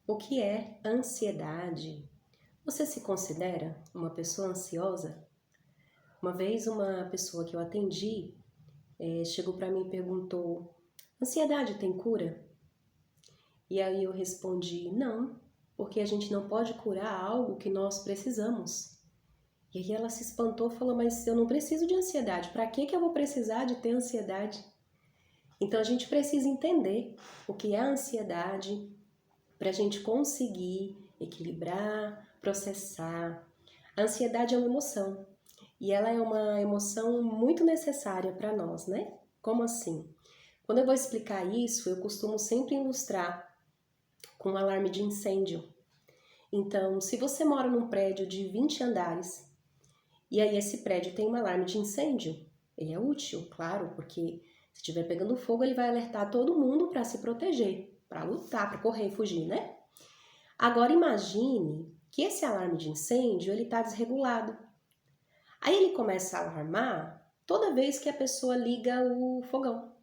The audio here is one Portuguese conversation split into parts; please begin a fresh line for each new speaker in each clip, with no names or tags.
O que é ansiedade? Você se considera uma pessoa ansiosa? Uma vez uma pessoa que eu atendi chegou para mim e perguntou: ansiedade tem cura? E aí eu respondi: não, porque a gente não pode curar algo que nós precisamos. E aí ela se espantou e falou: mas eu não preciso de ansiedade, para que eu vou precisar de ter ansiedade? Então a gente precisa entender o que é a ansiedade, para a gente conseguir equilibrar, processar. A ansiedade é uma emoção e ela é uma emoção muito necessária para nós, né? Como assim? Quando eu vou explicar isso, eu costumo sempre ilustrar com um alarme de incêndio. Então, se você mora num prédio de 20 andares e aí esse prédio tem um alarme de incêndio, ele é útil, claro, porque se estiver pegando fogo, ele vai alertar todo mundo para se proteger, para lutar, para correr e fugir, né? Agora imagine que esse alarme de incêndio ele está desregulado. Aí ele começa a alarmar toda vez que a pessoa liga o fogão.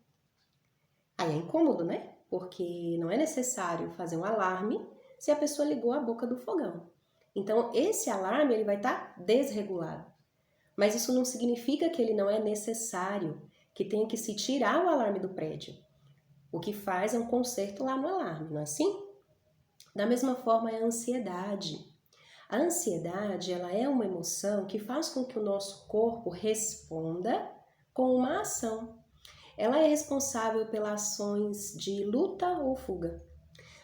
Aí é incômodo, né? Porque não é necessário fazer um alarme se a pessoa ligou a boca do fogão. Então esse alarme ele vai estar desregulado. Mas isso não significa que ele não é necessário, que tenha que se tirar o alarme do prédio. O que faz é um conserto lá no alarme, não é assim? Da mesma forma é a ansiedade. A ansiedade, ela é uma emoção que faz com que o nosso corpo responda com uma ação. Ela é responsável pelas ações de luta ou fuga.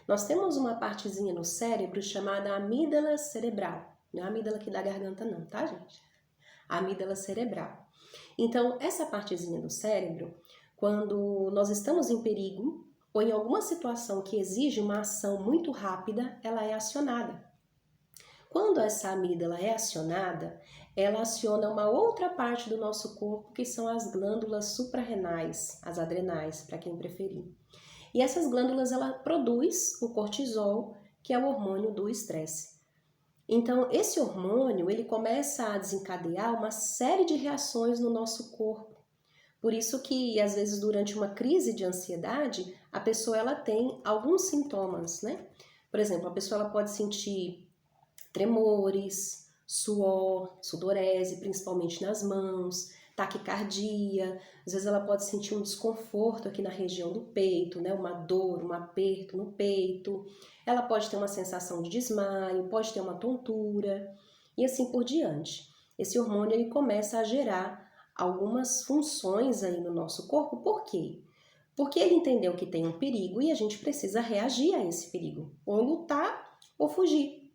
Nós temos uma partezinha no cérebro chamada amígdala cerebral. Não é a amígdala aqui da garganta não, tá, gente? A amígdala cerebral. Então, essa partezinha do cérebro, quando nós estamos em perigo ou em alguma situação que exige uma ação muito rápida, ela é acionada. Quando essa amígdala é acionada, ela aciona uma outra parte do nosso corpo, que são as glândulas suprarrenais, as adrenais, para quem preferir. E essas glândulas, ela produz o cortisol, que é o hormônio do estresse. Então, esse hormônio, ele começa a desencadear uma série de reações no nosso corpo. Por isso que, às vezes, durante uma crise de ansiedade, a pessoa ela tem alguns sintomas, né? Por exemplo, a pessoa ela pode sentir tremores, suor, sudorese, principalmente nas mãos, taquicardia, às vezes ela pode sentir um desconforto aqui na região do peito, né? Uma dor, um aperto no peito, ela pode ter uma sensação de desmaio, pode ter uma tontura e assim por diante. Esse hormônio ele começa a gerar algumas funções aí no nosso corpo, por quê? Porque ele entendeu que tem um perigo e a gente precisa reagir a esse perigo, ou lutar ou fugir.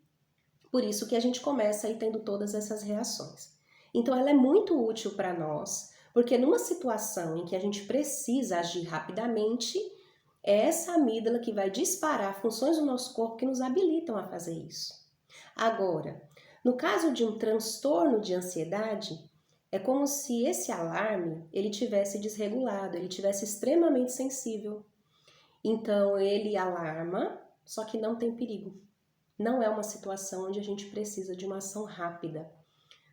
Por isso que a gente começa aí tendo todas essas reações. Então ela é muito útil para nós, porque numa situação em que a gente precisa agir rapidamente, é essa amígdala que vai disparar funções do nosso corpo que nos habilitam a fazer isso. Agora, no caso de um transtorno de ansiedade, é como se esse alarme ele tivesse desregulado, ele tivesse extremamente sensível. Então ele alarma, só que não tem perigo. Não é uma situação onde a gente precisa de uma ação rápida.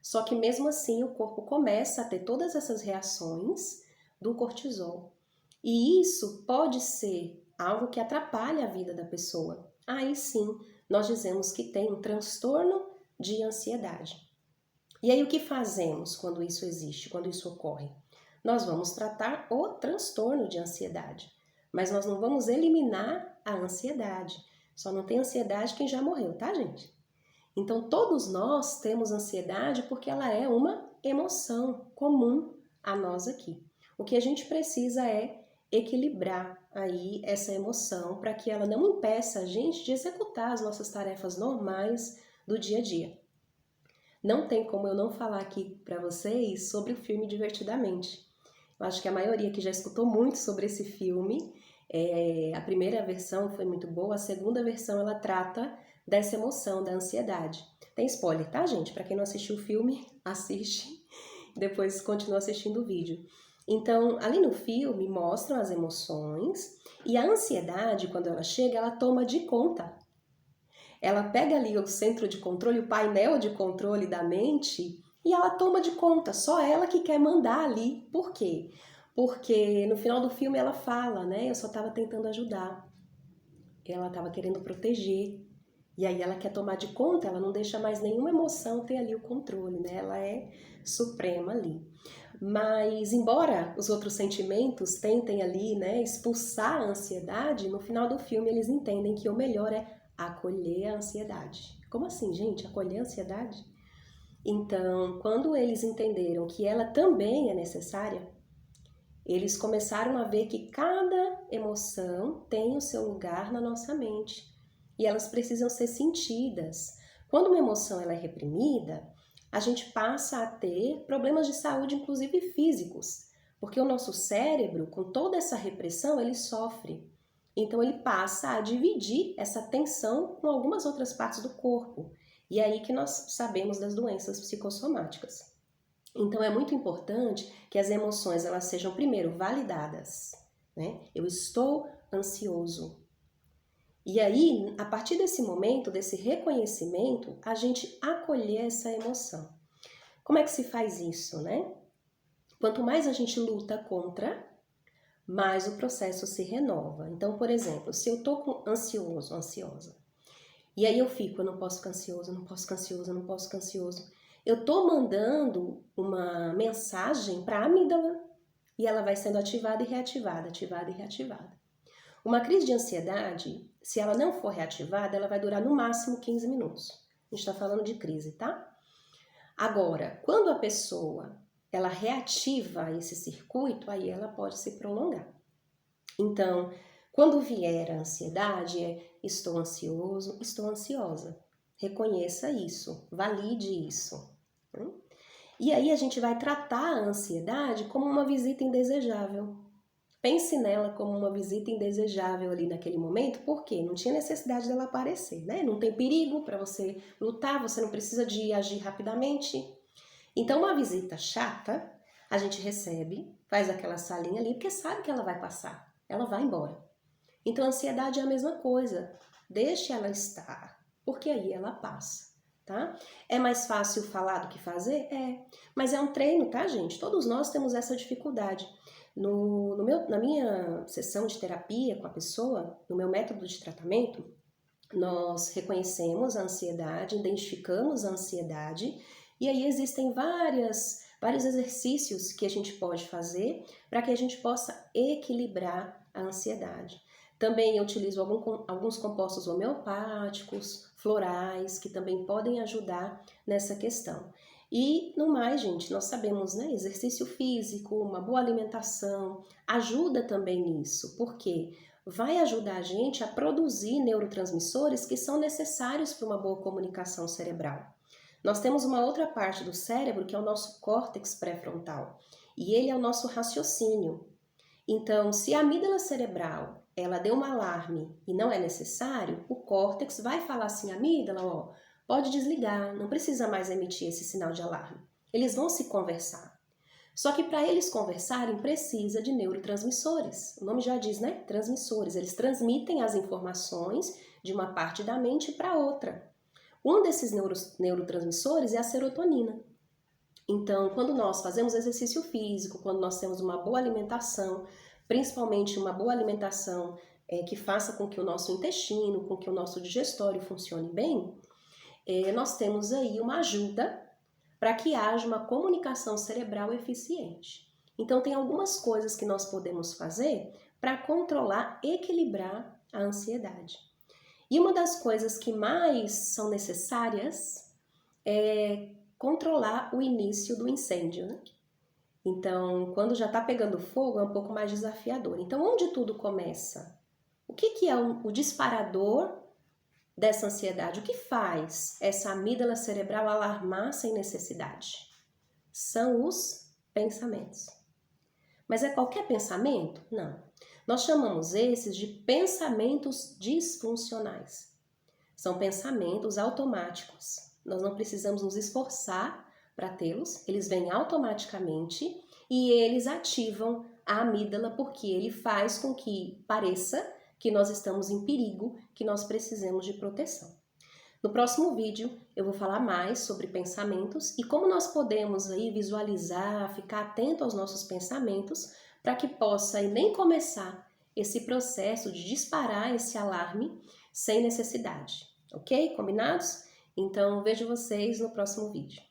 Só que mesmo assim o corpo começa a ter todas essas reações do cortisol. E isso pode ser algo que atrapalha a vida da pessoa. Aí sim, nós dizemos que tem um transtorno de ansiedade. E aí o que fazemos quando isso existe, quando isso ocorre? Nós vamos tratar o transtorno de ansiedade, mas nós não vamos eliminar a ansiedade. Só não tem ansiedade quem já morreu, tá, gente? Então, todos nós temos ansiedade porque ela é uma emoção comum a nós aqui. O que a gente precisa é equilibrar aí essa emoção para que ela não impeça a gente de executar as nossas tarefas normais do dia a dia. Não tem como eu não falar aqui para vocês sobre o filme Divertidamente. Eu acho que a maioria que já escutou muito sobre esse filme, a primeira versão foi muito boa, a segunda versão ela trata dessa emoção, da ansiedade. Tem spoiler, tá, gente? Para quem não assistiu o filme, assiste, depois continua assistindo o vídeo. Então, ali no filme mostram as emoções e a ansiedade, quando ela chega, ela toma de conta. Ela pega ali o centro de controle, o painel de controle da mente e ela toma de conta, só ela que quer mandar ali. Por quê? Porque no final do filme ela fala, né? Eu só estava tentando ajudar. ela estava querendo proteger. E aí ela quer tomar de conta, ela não deixa mais nenhuma emoção ter ali o controle, né? Ela é suprema ali. Mas, embora os outros sentimentos tentem ali, né, expulsar a ansiedade, no final do filme eles entendem que o melhor é acolher a ansiedade. Como assim, gente? Acolher a ansiedade? Então, quando eles entenderam que ela também é necessária, eles começaram a ver que cada emoção tem o seu lugar na nossa mente e elas precisam ser sentidas. Quando uma emoção ela é reprimida, a gente passa a ter problemas de saúde, inclusive físicos, porque o nosso cérebro, com toda essa repressão, ele sofre. Então ele passa a dividir essa tensão com algumas outras partes do corpo. E é aí que nós sabemos das doenças psicossomáticas. Então é muito importante que as emoções elas sejam primeiro validadas, né? Eu estou ansioso. E aí, a partir desse momento, desse reconhecimento, a gente acolher essa emoção. Como é que se faz isso, né? Quanto mais a gente luta contra, mais o processo se renova. Então, por exemplo, se eu tô ansioso, ansiosa, e aí eu fico, eu não posso ficar ansioso, eu não posso ficar ansioso, eu não posso ficar ansioso. Eu tô mandando uma mensagem para a amígdala e ela vai sendo ativada e reativada, ativada e reativada. Uma crise de ansiedade, se ela não for reativada, ela vai durar no máximo 15 minutos. A gente está falando de crise, tá? Agora, quando a pessoa ela reativa esse circuito, aí ela pode se prolongar. Então, quando vier a ansiedade, estou ansioso, estou ansiosa. Reconheça isso, valide isso. E aí a gente vai tratar a ansiedade como uma visita indesejável. Pense nela como uma visita indesejável ali naquele momento, porque não tinha necessidade dela aparecer, né? Não tem perigo para você lutar, você não precisa de agir rapidamente. Então, uma visita chata, a gente recebe, faz aquela salinha ali, porque sabe que ela vai passar, ela vai embora. Então, a ansiedade é a mesma coisa, deixe ela estar, porque aí ela passa, tá? É mais fácil falar do que fazer? É, mas é um treino, tá, gente? Todos nós temos essa dificuldade. Na minha sessão de terapia com a pessoa, no meu método de tratamento, nós reconhecemos a ansiedade, identificamos a ansiedade e aí existem vários exercícios que a gente pode fazer para que a gente possa equilibrar a ansiedade. Também eu utilizo alguns compostos homeopáticos, florais, que também podem ajudar nessa questão. E no mais, gente, nós sabemos, né? Exercício físico, uma boa alimentação, ajuda também nisso, porque vai ajudar a gente a produzir neurotransmissores que são necessários para uma boa comunicação cerebral. Nós temos uma outra parte do cérebro que é o nosso córtex pré-frontal, e ele é o nosso raciocínio. Então, se a amígdala cerebral ela deu um alarme e não é necessário, o córtex vai falar assim, amígdala, ó, pode desligar, não precisa mais emitir esse sinal de alarme. Eles vão se conversar. Só que para eles conversarem precisa de neurotransmissores. O nome já diz, né? Transmissores. Eles transmitem as informações de uma parte da mente para outra. Um desses neurotransmissores é a serotonina. Então, quando nós fazemos exercício físico, quando nós temos uma boa alimentação, principalmente uma boa alimentação que faça com que o nosso intestino, com que o nosso digestório funcione bem, nós temos aí uma ajuda para que haja uma comunicação cerebral eficiente. Então, tem algumas coisas que nós podemos fazer para controlar, equilibrar a ansiedade. E uma das coisas que mais são necessárias é controlar o início do incêndio, né? Então, quando já está pegando fogo, é um pouco mais desafiador. Então, onde tudo começa? O que é o disparador dessa ansiedade? O que faz essa amígdala cerebral alarmar sem necessidade? São os pensamentos. Mas é qualquer pensamento? Não. Nós chamamos esses de pensamentos disfuncionais. São pensamentos automáticos. Nós não precisamos nos esforçar para tê-los, eles vêm automaticamente e eles ativam a amígdala porque ele faz com que pareça que nós estamos em perigo, que nós precisamos de proteção. No próximo vídeo eu vou falar mais sobre pensamentos e como nós podemos aí visualizar, ficar atento aos nossos pensamentos para que possa nem começar esse processo de disparar esse alarme sem necessidade, ok? Combinados? Então, vejo vocês no próximo vídeo.